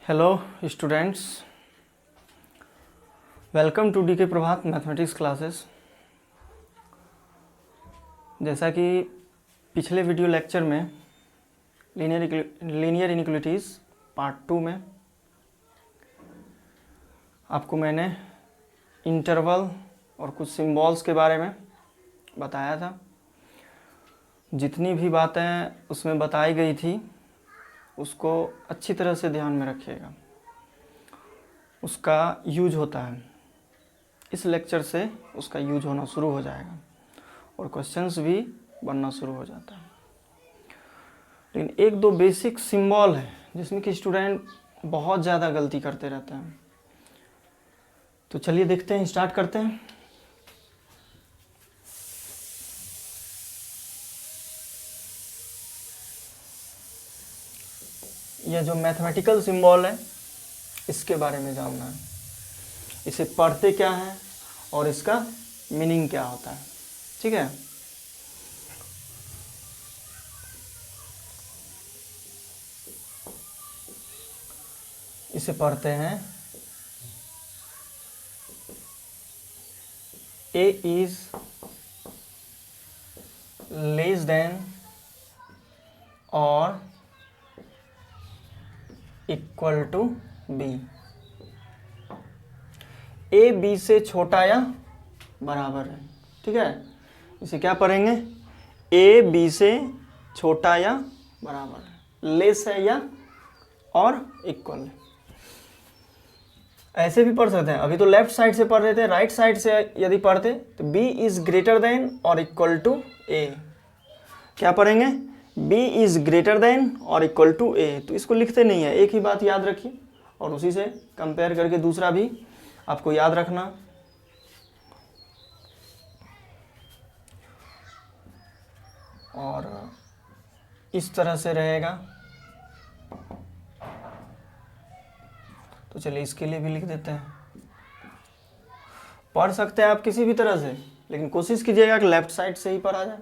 Hello students, welcome to DK Prabhat mathematics classes. जैसा कि पिछले वीडियो लेक्चर में लीनियर इनइक्वालिटीज़ पार्ट 2 में आपको मैंने इंटरवल और कुछ सिंबल्स के बारे में बताया था। जितनी भी बातें उसमें बताई गई थी उसको अच्छी तरह से ध्यान में रखिएगा, उसका यूज होता है। इस लेक्चर से उसका यूज होना शुरू हो जाएगा और क्वेश्चंस भी बनना शुरू हो जाता है। लेकिन एक दो बेसिक सिंबल है जिसमें कि स्टूडेंट बहुत ज़्यादा गलती करते रहते हैं। तो चलिए देखते हैं, स्टार्ट करते हैं। यह जो मैथमेटिकल सिंबल है इसके बारे में जानना है, इसे पढ़ते क्या है और इसका मीनिंग क्या होता है। ठीक है, इसे पढ़ते हैं A is less than or equal to B. A B से छोटा या बराबर है। ठीक है, इसे क्या पढ़ेंगे? ए बी से छोटा या बराबर है, लेस है या और इक्वल है। ऐसे भी पढ़ सकते हैं। अभी तो लेफ्ट साइड से पढ़ रहे थे, राइट साइड से यदि पढ़ते तो बी इज ग्रेटर देन और इक्वल टू ए। क्या पढ़ेंगे? b इज ग्रेटर देन और इक्वल टू a। तो इसको लिखते नहीं है, एक ही बात याद रखिए और उसी से कंपेयर करके दूसरा भी आपको याद रखना। और इस तरह से रहेगा। तो चलिए इसके लिए भी लिख देते हैं। पढ़ सकते हैं आप किसी भी तरह से, लेकिन कोशिश कीजिएगा कि लेफ्ट साइड से ही पढ़ा जाए।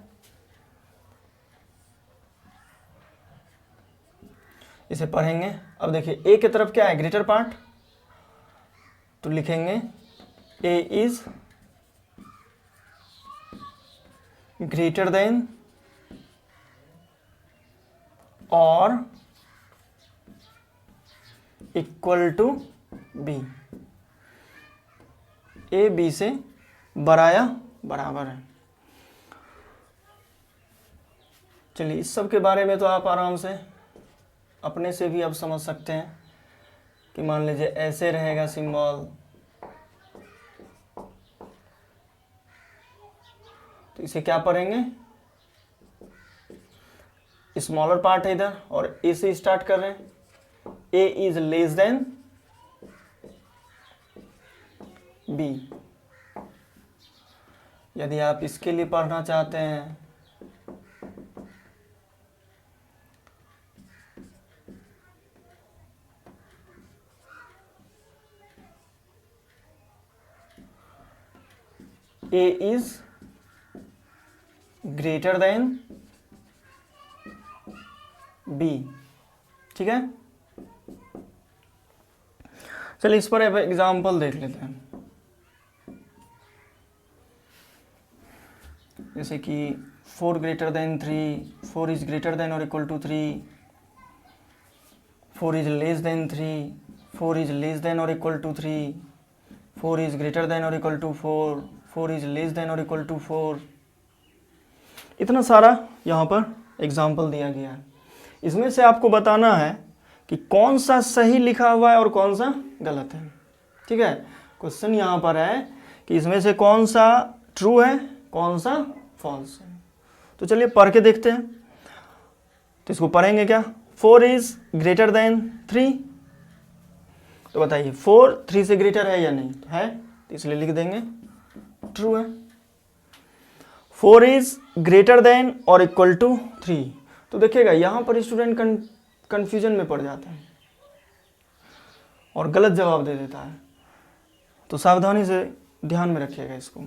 इसे पढ़ेंगे। अब देखिए ए की तरफ क्या है? ग्रेटर पार्ट, तो लिखेंगे ए इज ग्रेटर देन और equal to B. A B से बड़ा या बराबर है। चलिए इस सब के बारे में तो आप आराम से अपने से भी अब समझ सकते हैं कि मान लीजिए ऐसे रहेगा सिंबल, तो इसे क्या पढ़ेंगे? स्मॉलर पार्ट है इधर और ए से स्टार्ट कर रहे हैं। ए इज लेस देन बी। यदि आप इसके लिए पढ़ना चाहते हैं A is greater than B। ठीक है, चलिए इस पर एग्जाम्पल देख लेते हैं। जैसे कि 4 greater than 3, 4 is greater than और equal to 3, 4 is less than 3, 4 is less than और equal to 3, 4 is greater than और equal to 4, 4 is less than और इक्वल टू 4। इतना सारा यहाँ पर एग्जाम्पल दिया गया है। इसमें से आपको बताना है कि कौन सा सही लिखा हुआ है और कौन सा गलत है। ठीक है, क्वेश्चन यहाँ पर है कि इसमें से कौन सा ट्रू है, कौन सा फॉल्स है। तो चलिए पढ़ के देखते हैं। तो इसको पढ़ेंगे क्या? 4 इज ग्रेटर देन 3। तो बताइए 4 3 से ग्रेटर है या नहीं? तो है, तो इसलिए लिख देंगे ट्रू है। 4 इज ग्रेटर देन और इक्वल टू 3। तो देखिएगा यहाँ पर स्टूडेंट कंफ्यूजन में पड़ जाता है और गलत जवाब दे देता है। तो सावधानी से ध्यान में रखिएगा इसको।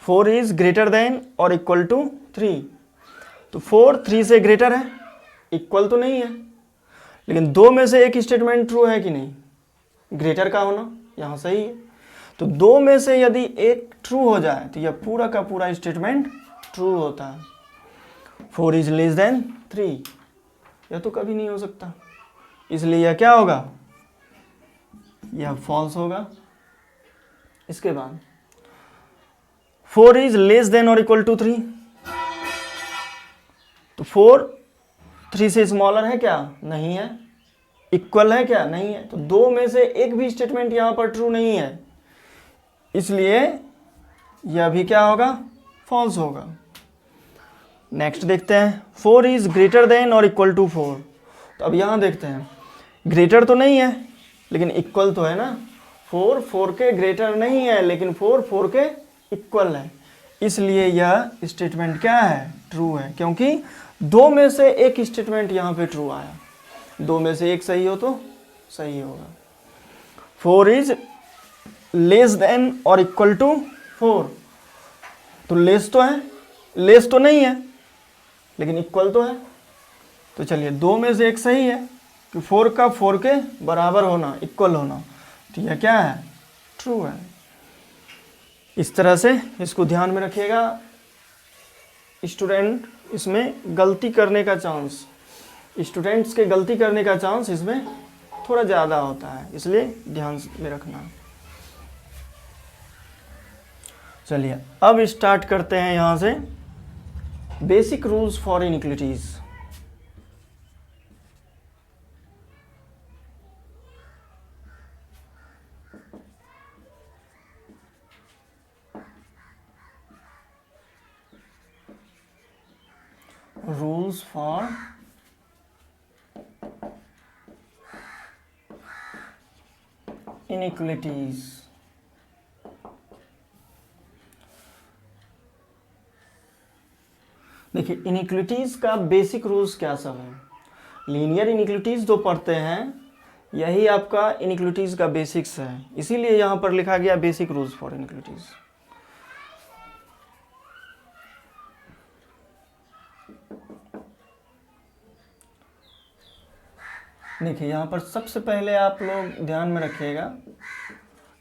4 इज ग्रेटर देन और इक्वल टू 3। तो 4 3 से ग्रेटर है, इक्वल तो नहीं है, लेकिन दो में से एक स्टेटमेंट ट्रू है कि नहीं? ग्रेटर का होना यहाँ सही है। तो दो में से यदि एक ट्रू हो जाए तो यह पूरा का पूरा स्टेटमेंट ट्रू होता है। 4 इज लेस देन 3, यह तो कभी नहीं हो सकता, इसलिए यह क्या होगा, यह फॉल्स होगा। इसके बाद 4 इज लेस देन और इक्वल टू 3, तो 4 3 से स्मॉलर है क्या, नहीं है। इक्वल है क्या, नहीं है। तो दो में से एक भी स्टेटमेंट यहां पर ट्रू नहीं है, इसलिए यह भी क्या होगा, फॉल्स होगा। नेक्स्ट देखते हैं 4 इज ग्रेटर देन और इक्वल टू 4। तो अब यहां देखते हैं, ग्रेटर तो नहीं है लेकिन इक्वल तो है ना। 4 4 के ग्रेटर नहीं है लेकिन 4 4 के इक्वल है, इसलिए यह स्टेटमेंट क्या है, ट्रू है, क्योंकि दो में से एक स्टेटमेंट यहाँ पे ट्रू आया। दो में से एक सही हो तो सही होगा। 4 इज लेस देन और इक्वल टू 4, तो लेस तो है, लेस तो नहीं है लेकिन इक्वल तो है। तो चलिए दो में से एक सही है कि 4 का 4 के बराबर होना, इक्वल होना, तो यह क्या है, ट्रू है। इस तरह से इसको ध्यान में रखिएगा। स्टूडेंट इसमें गलती करने का चांस, स्टूडेंट्स के गलती करने का चांस इसमें थोड़ा ज़्यादा होता है, इसलिए ध्यान में रखना। चलिए अब स्टार्ट करते हैं यहाँ से basic rules for inequities. Rules for inequities. देखिए इनइक्विटीज का बेसिक रूल्स क्या सब है। लीनियर इनइक्विटीज जो पढ़ते हैं यही आपका इनइक्विटीज का बेसिक्स है, इसीलिए यहां पर लिखा गया बेसिक रूल्स फॉर इनइक्विटीज। देखिए यहाँ पर सबसे पहले आप लोग ध्यान में रखिएगा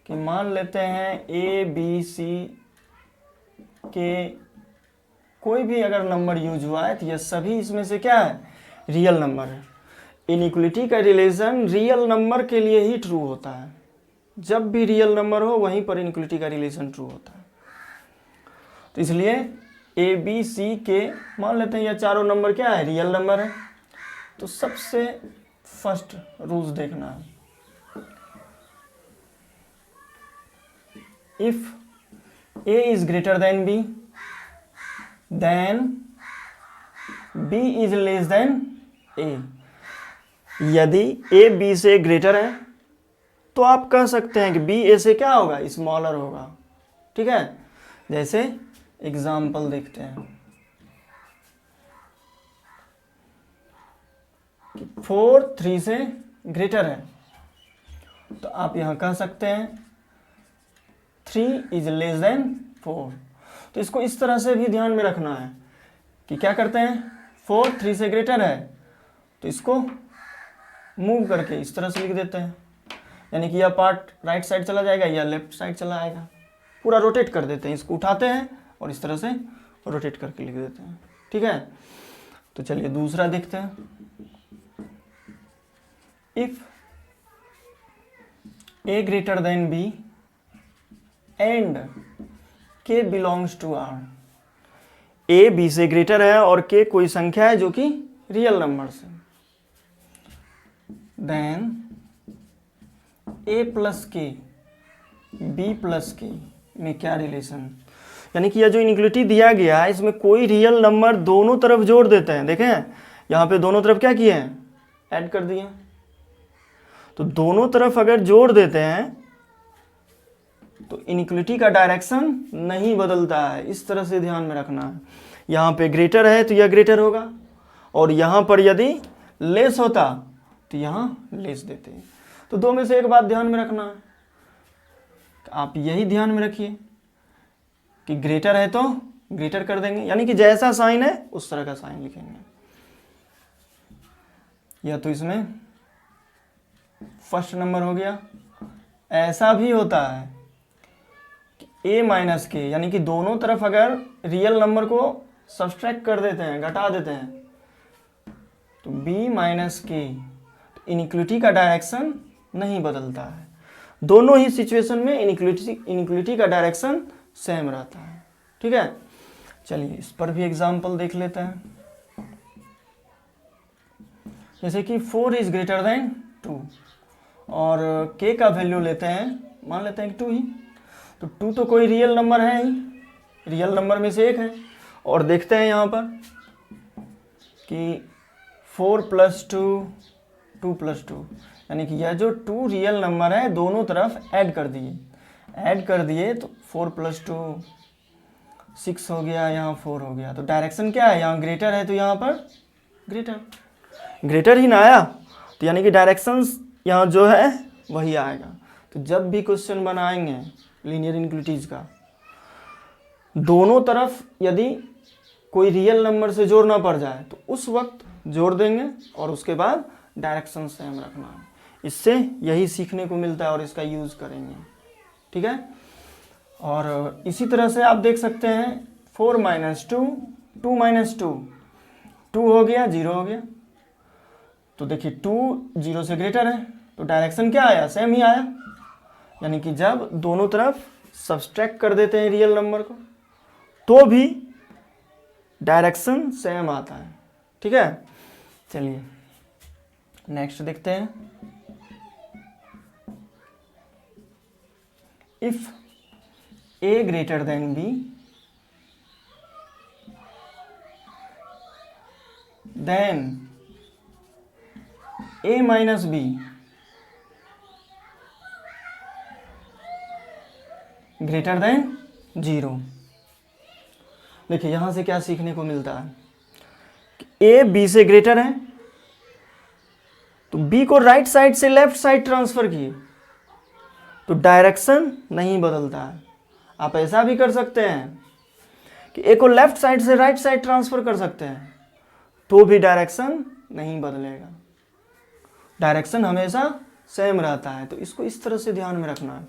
कि मान लेते हैं ए बी सी के कोई भी अगर नंबर यूज हुआ है तो यह सभी इसमें से क्या है, रियल नंबर है। इनइक्वलिटी का रिलेशन रियल नंबर के लिए ही ट्रू होता है। जब भी रियल नंबर हो वहीं पर इनइक्वलिटी का रिलेशन ट्रू होता है। तो इसलिए ए बी सी के मान लेते हैं यह चारों नंबर क्या है, रियल नंबर है। तो सबसे फर्स्ट रूल्स देखना है, if A is greater than B then B is less than A. यदि ए बी से ग्रेटर है तो आप कह सकते हैं कि बी ए से क्या होगा, स्मॉलर होगा। ठीक है, जैसे एग्जाम्पल देखते हैं कि 4 3 से ग्रेटर है, तो आप यहां कह सकते हैं 3 इज लेस देन 4। तो इसको इस तरह से भी ध्यान में रखना है कि क्या करते हैं, 4 3 से ग्रेटर है तो इसको मूव करके इस तरह से लिख देते हैं, यानी कि यह पार्ट राइट साइड चला जाएगा या लेफ्ट साइड चला आएगा। पूरा रोटेट कर देते हैं, इसको उठाते हैं और इस तरह से रोटेट करके लिख देते हैं। ठीक है, तो चलिए दूसरा देखते हैं। If A greater than B and K belongs to R. A B से ग्रेटर है और के कोई संख्या है जो कि रियल नंबर से, then A plus K B plus K में क्या रिलेशन, यानी कि यह जो इनइक्वलिटी दिया गया है इसमें कोई रियल नंबर दोनों तरफ जोड़ देते हैं। देखें यहां पे दोनों तरफ क्या किए हैं, ऐड कर दिए। तो दोनों तरफ अगर जोड़ देते हैं तो इनइक्वलिटी का डायरेक्शन नहीं बदलता है, इस तरह से ध्यान में रखना है। यहाँ पे ग्रेटर है तो यह ग्रेटर होगा, और यहाँ पर यदि लेस होता तो यहाँ लेस देते। तो दो में से एक बात ध्यान में रखना है, आप यही ध्यान में रखिए कि ग्रेटर है तो ग्रेटर कर देंगे, यानी कि जैसा साइन है उस तरह का साइन लिखेंगे। यह तो इसमें फर्स्ट नंबर हो गया। ऐसा भी होता है कि a माइनस के, यानी कि दोनों तरफ अगर रियल नंबर को सब्सट्रैक्ट कर देते हैं, घटा देते हैं, तो b माइनस के, तो इनइक्वलिटी का डायरेक्शन नहीं बदलता है। दोनों ही सिचुएशन में इनइक्वलिटी का डायरेक्शन सेम रहता है। ठीक है, चलिए इस पर भी एग्जाम्पल देख लेते हैं। जैसे कि 4 इज ग्रेटर देन 2 और k का वैल्यू लेते हैं, मान लेते हैं कि 2 ही, तो 2 तो कोई रियल नंबर है ही, रियल नंबर में से एक है। और देखते हैं यहाँ पर कि 4 + 2 2 + 2, यानी कि यह जो 2 रियल नंबर है दोनों तरफ ऐड कर दिए तो 4 + 2 6 हो गया, यहाँ 4 हो गया। तो डायरेक्शन क्या है, यहाँ ग्रेटर है तो यहाँ पर ग्रेटर ही ना आया, तो यानी कि डायरेक्शन यहाँ जो है वही आएगा। तो जब भी क्वेश्चन बनाएंगे लीनियर इनइक्वलिटीज का, दोनों तरफ यदि कोई रियल नंबर से जोड़ना पड़ जाए तो उस वक्त जोड़ देंगे और उसके बाद डायरेक्शन सेम रखना है। इससे यही सीखने को मिलता है और इसका यूज़ करेंगे। ठीक है, और इसी तरह से आप देख सकते हैं 4 - 2 2 - 2 2 हो गया, 0 हो गया। तो देखिए 2 0 से ग्रेटर है तो डायरेक्शन क्या आया, सेम ही आया। यानी कि जब दोनों तरफ सब्सट्रैक्ट कर देते हैं रियल नंबर को तो भी डायरेक्शन सेम आता है। ठीक है, चलिए नेक्स्ट देखते हैं। If a greater than b, then a minus b greater than 0। देखिए यहां से क्या सीखने को मिलता है कि a b से ग्रेटर है तो b को राइट साइड से लेफ्ट साइड ट्रांसफर किए तो डायरेक्शन नहीं बदलता है। आप ऐसा भी कर सकते हैं कि a को लेफ्ट साइड से राइट साइड ट्रांसफर कर सकते हैं तो भी डायरेक्शन नहीं बदलेगा, डायरेक्शन हमेशा सेम रहता है। तो इसको इस तरह से ध्यान में रखना है,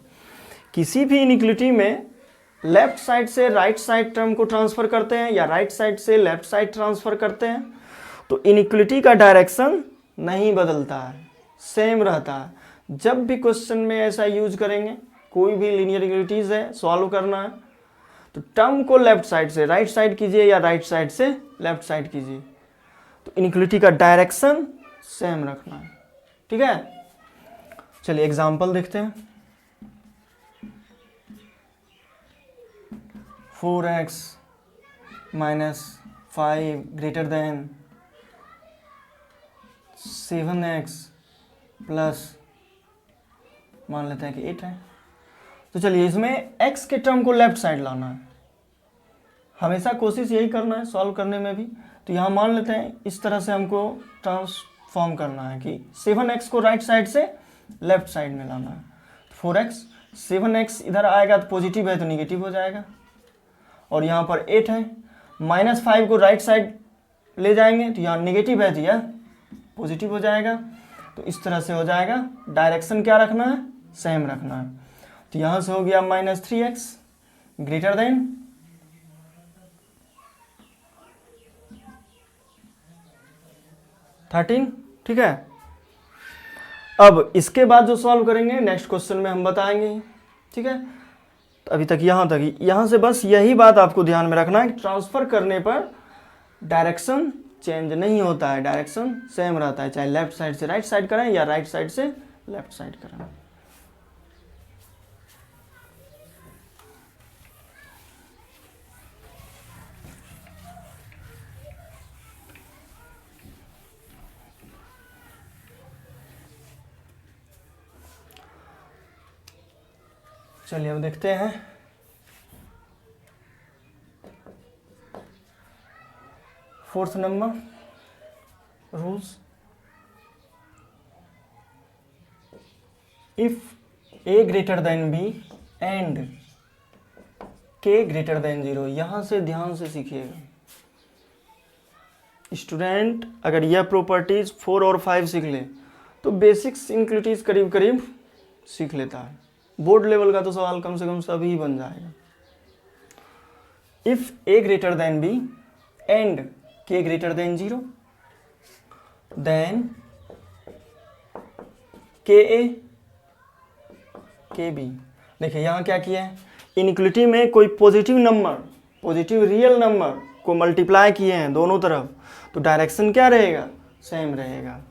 किसी भी इनइक्वलिटी में लेफ्ट साइड से राइट साइड टर्म को ट्रांसफर करते हैं या राइट साइड से लेफ्ट साइड ट्रांसफर करते हैं तो इनइक्वलिटी का डायरेक्शन नहीं बदलता है, सेम रहता है। जब भी क्वेश्चन में ऐसा यूज करेंगे, कोई भी लीनियर इनइक्वलिटीज है सॉल्व करना है तो टर्म को लेफ्ट साइड से राइट साइड कीजिए या राइट साइड से लेफ्ट साइड कीजिए, तो इनइक्वलिटी का डायरेक्शन सेम रखना है। ठीक है, चलिए एग्जांपल देखते हैं। 4x - 5 greater than 7x plus मान लेते हैं कि 8 है। तो चलिए इसमें x के टर्म को लेफ्ट साइड लाना है, हमेशा कोशिश यही करना है सॉल्व करने में भी। तो यहाँ मान लेते हैं इस तरह से हमको ट्रांसफॉर्म करना है कि 7x को राइट साइड से लेफ्ट साइड में लाना है। 4x 7x इधर आएगा तो पॉजिटिव है तो निगेटिव हो जाएगा, और यहाँ पर 8 है, -5 को राइट साइड ले जाएंगे तो यहाँ निगेटिव है तो यह पॉजिटिव हो जाएगा। तो इस तरह से हो जाएगा। डायरेक्शन क्या रखना है, सेम रखना है। तो यहाँ से हो गया -3x ग्रेटर देन 13। ठीक है, अब इसके बाद जो सॉल्व करेंगे नेक्स्ट क्वेश्चन में हम बताएंगे। ठीक है, तो अभी तक यहाँ से बस यही बात आपको ध्यान में रखना है कि ट्रांसफर करने पर डायरेक्शन चेंज नहीं होता है, डायरेक्शन सेम रहता है, चाहे लेफ्ट साइड से राइट साइड करें या राइट साइड से लेफ्ट साइड करें। चलिए अब देखते हैं fourth number rules. If a greater than b and k greater than 0। यहां से ध्यान से सीखिएगा स्टूडेंट, अगर यह प्रॉपर्टीज 4 और 5 सीख ले तो बेसिक्स इनइक्वलिटीज करीब करीब सीख लेता है। बोर्ड लेवल का तो सवाल कम से कम सभी बन जाएगा। If a greater than b and k greater than 0 then ka kb। देखिए यहाँ क्या किया है, इनइक्वलिटी में कोई positive number, positive real number को मल्टीप्लाई किए हैं दोनों तरफ, तो डायरेक्शन क्या रहेगा, सेम रहेगा।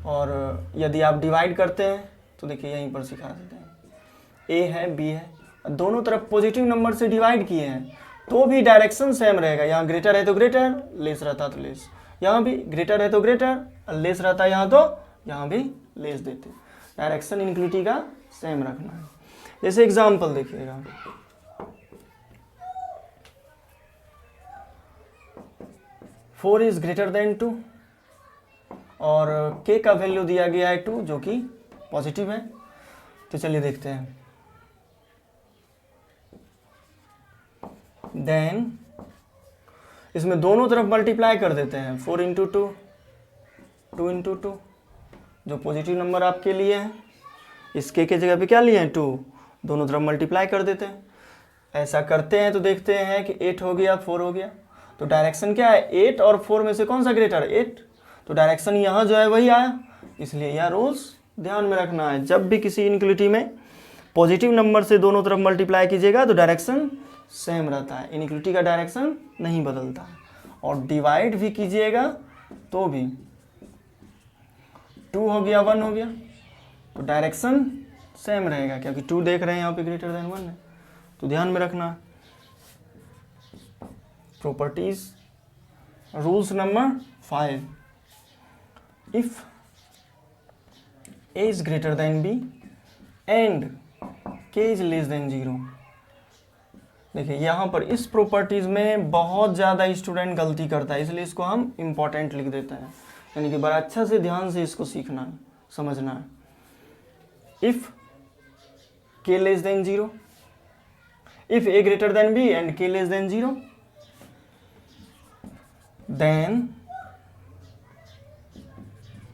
और यदि आप डिवाइड करते हैं तो देखिए यहीं पर सिखा देते हैं, a है b है, दोनों तरफ पॉजिटिव नंबर से डिवाइड किए हैं तो भी डायरेक्शन सेम रहेगा। यहाँ ग्रेटर है तो ग्रेटर, लेस रहता तो लेस, यहाँ भी ग्रेटर है तो ग्रेटर, लेस रहता यहाँ तो यहाँ भी लेस देते। डायरेक्शन इनइक्वलिटी का सेम रखना है। जैसे एग्जांपल देखिएगा, फोर इज ग्रेटर देन 2 और k का वैल्यू दिया गया है 2 जो कि पॉजिटिव है। तो चलिए देखते हैं। देन इसमें दोनों तरफ मल्टीप्लाई कर देते हैं, 4 इंटू 2, 2 इंटू 2, जो पॉजिटिव नंबर आपके लिए है, इस k के जगह पे क्या लिए हैं 2, दोनों तरफ मल्टीप्लाई कर देते हैं। ऐसा करते हैं तो देखते हैं कि 8 हो गया, 4 हो गया, तो डायरेक्शन क्या है, 8 और 4 में से कौन सा ग्रेटर, 8, तो डायरेक्शन यहाँ जो है वही आया। इसलिए यह रूल्स ध्यान में रखना है, जब भी किसी इनइक्वलिटी में पॉजिटिव नंबर से दोनों तरफ मल्टीप्लाई कीजिएगा तो डायरेक्शन सेम रहता है, इनइक्वलिटी का डायरेक्शन नहीं बदलता। और डिवाइड भी कीजिएगा तो भी 2 हो गया, 1 हो गया, तो डायरेक्शन सेम रहेगा, क्योंकि 2 देख रहे हैं यहाँ पे ग्रेटर देन 1 है। तो ध्यान में रखना। Properties rules number 5, if a is greater than b and k is less than 0। देखिए यहाँ पर इस प्रॉपर्टीज में बहुत ज़्यादा स्टूडेंट गलती करता है, इसलिए इसको हम इम्पॉर्टेंट लिख देते हैं, यानी कि बड़ा अच्छा से ध्यान से इसको सीखना है, समझना है। If k less than 0, if a greater than b and k less than 0, then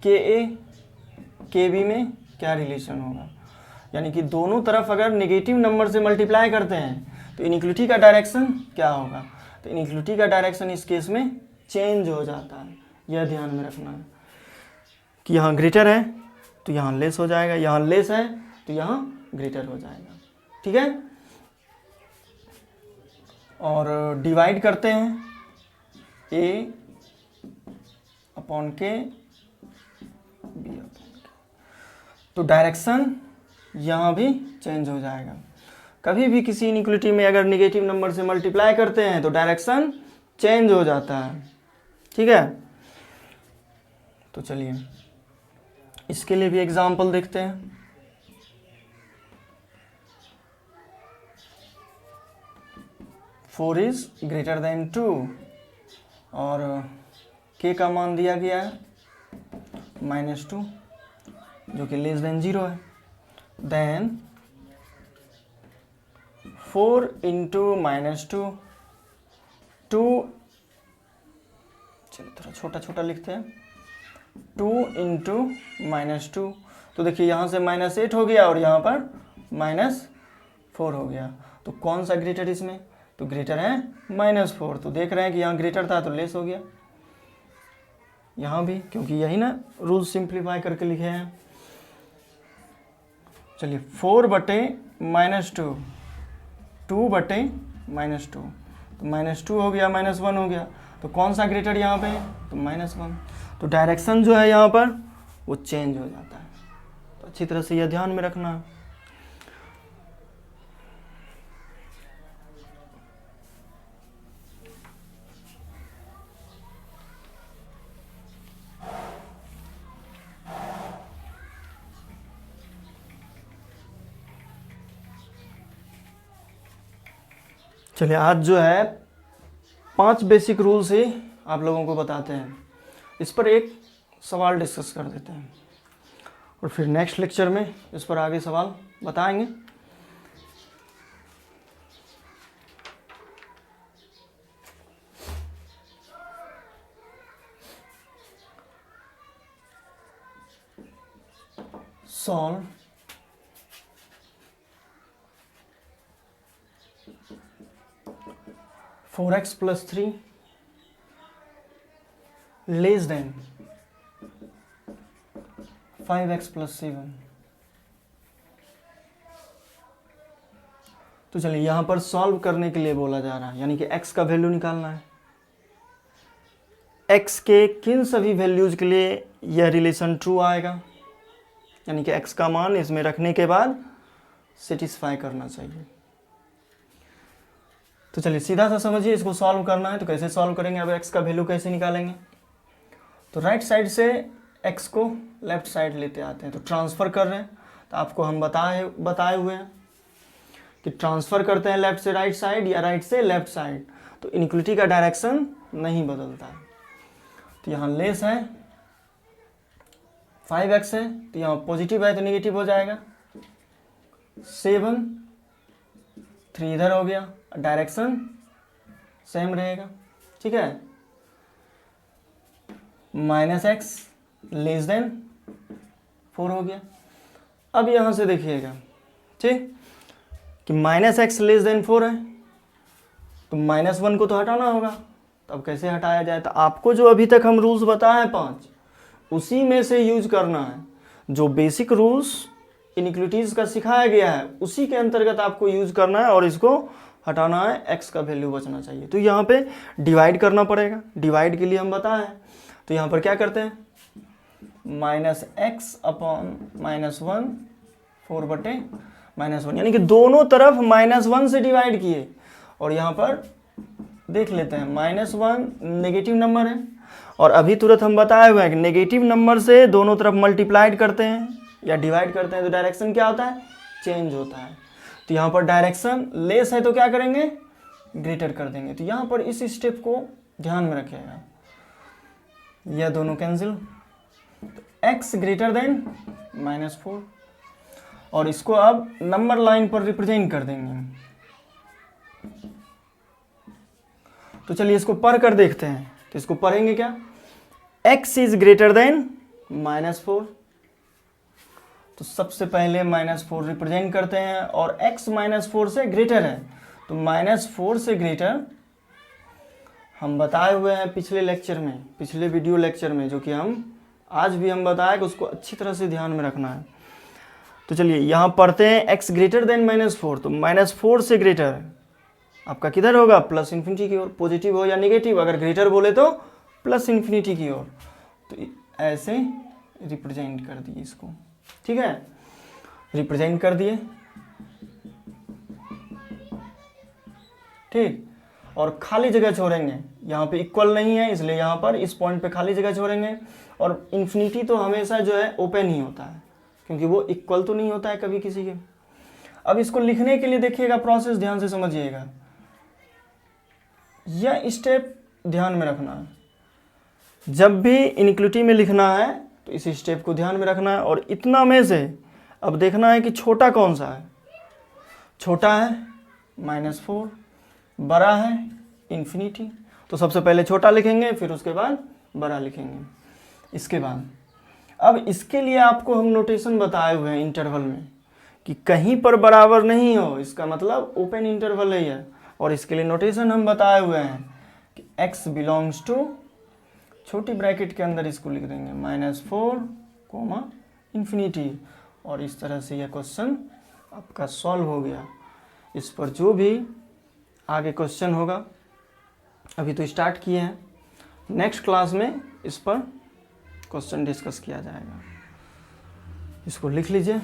ka kb में क्या रिलेशन होगा, यानी कि दोनों तरफ अगर नेगेटिव नंबर से मल्टीप्लाई करते हैं तो इनइक्वलिटी का डायरेक्शन क्या होगा, तो इनइक्वलिटी का डायरेक्शन इस केस में चेंज हो जाता है। यह ध्यान में रखना है कि यहाँ ग्रेटर है तो यहाँ लेस हो जाएगा, यहाँ लेस है तो यहाँ ग्रेटर हो जाएगा, ठीक है। और डिवाइड करते हैं a upon k b upon k, तो डायरेक्शन यहाँ भी चेंज हो जाएगा। कभी भी किसी इनइक्वलिटी में अगर नेगेटिव नंबर से मल्टीप्लाई करते हैं तो डायरेक्शन चेंज हो जाता है, ठीक है। तो चलिए इसके लिए भी एग्जांपल देखते हैं। फोर इज ग्रेटर देन 2 और k का मान दिया गया है -2 जो कि लेस देन 0 है। देन 4 इंटू -2, 2, चलिए थोड़ा छोटा छोटा लिखते हैं, 2 इंटू -2, तो देखिए यहाँ से -8 हो गया और यहाँ पर -4 हो गया, तो कौन सा ग्रेटर इसमें, तो ग्रेटर है -4, तो देख रहे हैं कि यहाँ ग्रेटर था तो लेस हो गया, यहाँ भी, क्योंकि यही ना रूल सिंप्लीफाई करके लिखे हैं। चलिए 4 बटे -2, 2 बटे -2, तो -2 हो गया, -1 हो गया, तो कौन सा ग्रेटर यहाँ पे, तो -1, तो डायरेक्शन जो है यहाँ पर वो चेंज हो जाता है। तो अच्छी तरह से यह ध्यान में रखना। चलिए आज जो है 5 बेसिक रूल्स ही आप लोगों को बताते हैं, इस पर एक सवाल डिस्कस कर देते हैं और फिर नेक्स्ट लेक्चर में इस पर आगे सवाल बताएंगे। Solve 4x plus 3 less than 5x plus 7। तो चलिए यहां पर सॉल्व करने के लिए बोला जा रहा है, यानी कि x का वैल्यू निकालना है। x के किन सभी वैल्यूज के लिए यह रिलेशन ट्रू आएगा, यानी कि x का मान इसमें रखने के बाद सेटिस्फाई करना चाहिए। तो चलिए सीधा सा समझिए, इसको सॉल्व करना है तो कैसे सॉल्व करेंगे। अब x का वैल्यू कैसे निकालेंगे, तो राइट साइड से x को लेफ्ट साइड लेते आते हैं, तो ट्रांसफ़र कर रहे हैं। तो आपको हम बताए हुए हैं कि ट्रांसफ़र करते हैं लेफ्ट से राइट साइड या राइट से लेफ्ट साइड, तो इनइक्वालिटी का डायरेक्शन नहीं बदलता है। तो यहाँ लेस है 5x है, तो यहाँ पॉजिटिव है तो नेगेटिव हो जाएगा। 7 3 इधर हो गया, डायरेक्शन सेम रहेगा, ठीक है। -x लेस देन 4 हो गया। अब यहाँ से देखिएगा, ठीक, कि -x लेस देन 4 है, तो -1 को तो हटाना होगा। तो अब कैसे हटाया जाए, तो आपको जो अभी तक हम रूल्स बताए हैं 5, उसी में से यूज करना है। जो बेसिक रूल्स इनइक्वालिटीज़ का सिखाया गया है उसी के अंतर्गत आपको यूज करना है और इसको हटाना है, x का वैल्यू बचना चाहिए। तो यहाँ पे डिवाइड करना पड़ेगा, डिवाइड के लिए हम बताएं, तो यहाँ पर क्या करते हैं, -x अपॉन -1 4/-1, यानी कि दोनों तरफ -1 से डिवाइड किए। और यहाँ पर देख लेते हैं -1 नेगेटिव नंबर है, और अभी तुरंत हम बताए हुए हैं कि नेगेटिव नंबर से दोनों तरफ मल्टीप्लाइड करते हैं या डिवाइड करते हैं तो डायरेक्शन क्या होता है, चेंज होता है। तो यहाँ पर डायरेक्शन लेस है तो क्या करेंगे, ग्रेटर कर देंगे। तो यहाँ पर इस स्टेप को ध्यान में रखिएगा, यह दोनों कैंसिल, x ग्रेटर देन -4, और इसको अब नंबर लाइन पर रिप्रेजेंट कर देंगे। तो चलिए इसको पढ़ कर देखते हैं। तो इसको पढ़ेंगे क्या, x इज ग्रेटर देन -4, तो सबसे पहले -4 रिप्रेजेंट करते हैं, और x -4 से ग्रेटर है, तो -4 से ग्रेटर हम बताए हुए हैं पिछले लेक्चर में, पिछले वीडियो लेक्चर में, जो कि हम आज भी हम बताए कि उसको अच्छी तरह से ध्यान में रखना है। तो चलिए यहाँ पढ़ते हैं x ग्रेटर देन -4, तो -4 से ग्रेटर आपका किधर होगा, प्लस इन्फिनिटी की ओर, पॉजिटिव हो या नेगेटिव, अगर ग्रेटर बोले तो प्लस इन्फिनिटी की ओर। तो ऐसे रिप्रेजेंट कर दिए इसको, ठीक है, रिप्रेजेंट कर दिए, ठीक। और खाली जगह छोड़ेंगे, यहाँ पे इक्वल नहीं है इसलिए यहाँ पर इस पॉइंट पे खाली जगह छोड़ेंगे। और इन्फिनिटी तो हमेशा जो है ओपन ही होता है, क्योंकि वो इक्वल तो नहीं होता है कभी किसी के। अब इसको लिखने के लिए देखिएगा, प्रोसेस ध्यान से समझिएगा, यह स्टेप ध्यान में रखना है। जब भी इनइक्वालिटी में लिखना है तो इस स्टेप को ध्यान में रखना है, और इतना में से अब देखना है कि छोटा कौन सा है। छोटा है -4, बड़ा है इन्फिनिटी, तो सबसे पहले छोटा लिखेंगे, फिर उसके बाद बड़ा लिखेंगे। इसके बाद अब इसके लिए आपको हम नोटेशन बताए हुए हैं इंटरवल में, कि कहीं पर बराबर नहीं हो, इसका मतलब ओपन इंटरवल है यह। और इसके लिए नोटेशन हम बताए हुए हैं कि x बिलोंग्स टू, छोटी ब्रैकेट के अंदर इसको लिख देंगे -4, इन्फिनिटी, और इस तरह से यह क्वेश्चन आपका सॉल्व हो गया। इस पर जो भी आगे क्वेश्चन होगा, अभी तो स्टार्ट किए हैं, नेक्स्ट क्लास में इस पर क्वेश्चन डिस्कस किया जाएगा। इसको लिख लीजिए।